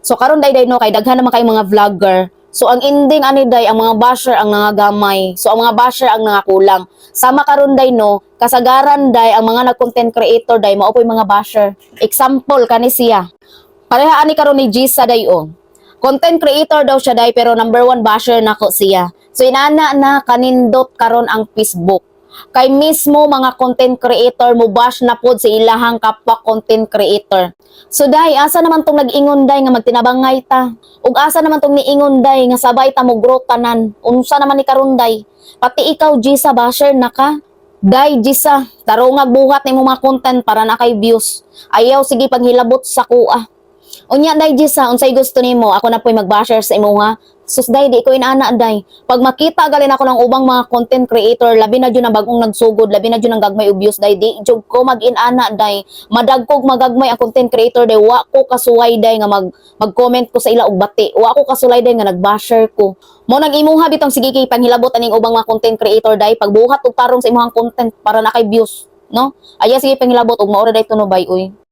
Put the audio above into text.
So karon day no kay daghan naman kay mga vlogger. So ang ending ani day ang mga basher ang nangagamay. So ang mga basher ang nangakulang. Sama karon day no, kasagaran day ang mga nag-content creator day mao po'y mga basher. Example kani siya. Pareha ani karon ni Gisa day o. Content creator daw siya day pero number one basher nako siya. So inana na kanindot karon ang Facebook. Kay mismo mga content creator mo bash na pod sa ilahang kapwa content creator. So day asa naman tong nag-ingon day nga magtinabangay ta. Ug asa naman tong niingon day nga sabay ta mo grow tanan. Unsa naman ni karon day? Pati ikaw Gisa basher na ka. Day Gisa, tarongag buhat nimo mga content para na kay views. Ayaw sige paghilabot sa kuha. Unya day Gisa, unsay gusto nimo? Ako na po'y mag-basher sa imo ha. Sus day, di ko inana day. Pag makita galin ako ng ubang mga content creator, labi na dyan ang bagong nagsugod, labi na dyan ang gagmay obvious day, di jud ko mag-inana day. Madagkog magagmay ang content creator day, wa ko kasuway day nga mag-comment ko sa ila og bati. Wa ko kasulay day nga nag-basher ko. Mo nang imuha bitong sige kay panghilabot aning ubang mga content creator day, pagbuhat og tarong sa imong content para na kay views, no? Aya sige panghilabot og maura day tunobay uy.